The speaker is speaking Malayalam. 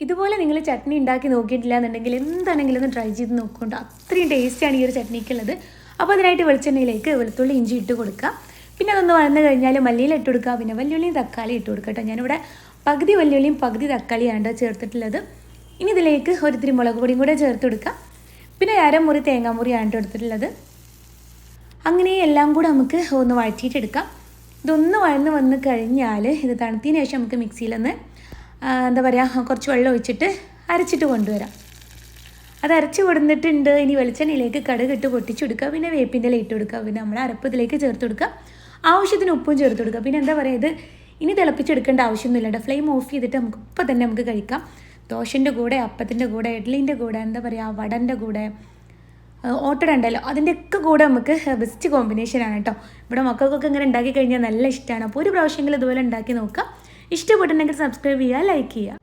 ഇതുപോലെ നിങ്ങൾ ചട്നി ഉണ്ടാക്കി നോക്കിയിട്ടില്ല എന്നുണ്ടെങ്കിൽ എന്താണെങ്കിലും ഒന്ന് ട്രൈ ചെയ്ത് നോക്കുന്നുണ്ട്. അത്രയും ടേസ്റ്റാണ് ഈ ഒരു ചട്നിക്കുള്ളത്. അപ്പോൾ അതിനായിട്ട് വെളിച്ചെണ്ണയിലേക്ക് വെളുത്തുള്ളി ഇഞ്ചി ഇട്ട് കൊടുക്കുക. പിന്നെ അതൊന്ന് വഴന്ന് കഴിഞ്ഞാൽ മല്ലിയില ഇട്ട് കൊടുക്കുക. പിന്നെ വലിയുള്ളിയും തക്കാളി ഇട്ട് കൊടുക്കുക കേട്ടോ. ഞാനിവിടെ പകുതി വലിയുള്ളിയും പകുതി തക്കാളിയാണ് ചേർത്തിട്ടുള്ളത്. ഇനി ഇതിലേക്ക് ഒരിത്തിരി മുളക് പൊടിയും കൂടെ ചേർത്ത് കൊടുക്കുക. പിന്നെ അരമുറി തേങ്ങാമുറിയാണ് എടുത്തിട്ടുള്ളത്. അങ്ങനെ എല്ലാം കൂടെ നമുക്ക് ഒന്ന് വഴറ്റിയിട്ടെടുക്കാം. ഇതൊന്ന് വഴന്ന് വന്ന് കഴിഞ്ഞാൽ ഇത് തണുത്തതിന് ശേഷം നമുക്ക് മിക്സിയിലൊന്ന് എന്താ പറയുക കുറച്ച് വെള്ളം ഒഴിച്ചിട്ട് അരച്ചിട്ട് കൊണ്ടുവരാം. അത് അരച്ച് കൊടുത്തിട്ടുണ്ട്. ഇനി വെളിച്ചെണ്ണയിലേക്ക് കടുകിട്ട് പൊട്ടിച്ചെടുക്കുക. പിന്നെ വേപ്പിൻ്റെ ഇല ഇട്ട് കൊടുക്കുക. പിന്നെ നമ്മൾ അരപ്പ് ഇതിലേക്ക് ചേർത്ത് കൊടുക്കുക. ആവശ്യത്തിന് ഉപ്പും ചേർത്ത് കൊടുക്കുക. പിന്നെ എന്താ പറയുക, ഇത് ഇനി തിളപ്പിച്ചെടുക്കേണ്ട ആവശ്യമൊന്നുമില്ല. ഫ്ലെയിം ഓഫ് ചെയ്തിട്ട് നമുക്ക് ഇപ്പം തന്നെ നമുക്ക് കഴിക്കാം. ദോശൻ്റെ കൂടെ, അപ്പത്തിൻ്റെ കൂടെ, ഇഡ്ഡലിൻ്റെ കൂടെ, എന്താ പറയുക വടൻ്റെ കൂടെ, ഓട്ടട ഉണ്ടല്ലോ അതിൻ്റെയൊക്കെ കൂടെ നമുക്ക് ബെസ്റ്റ് കോമ്പിനേഷനാണ് കേട്ടോ. ഇവിടെ മക്കൾക്കൊക്കെ ഇങ്ങനെ ഉണ്ടാക്കി കഴിഞ്ഞാൽ നല്ല ഇഷ്ടമാണ്. അപ്പോൾ ഒരു പ്രാവശ്യമെങ്കിലും ഇതുപോലെ ഉണ്ടാക്കി നോക്കുക. ഇഷ്ടപ്പെട്ടിട്ടുണ്ടെങ്കിൽ സബ്സ്ക്രൈബ് ചെയ്യുക, ലൈക്ക് ചെയ്യുക.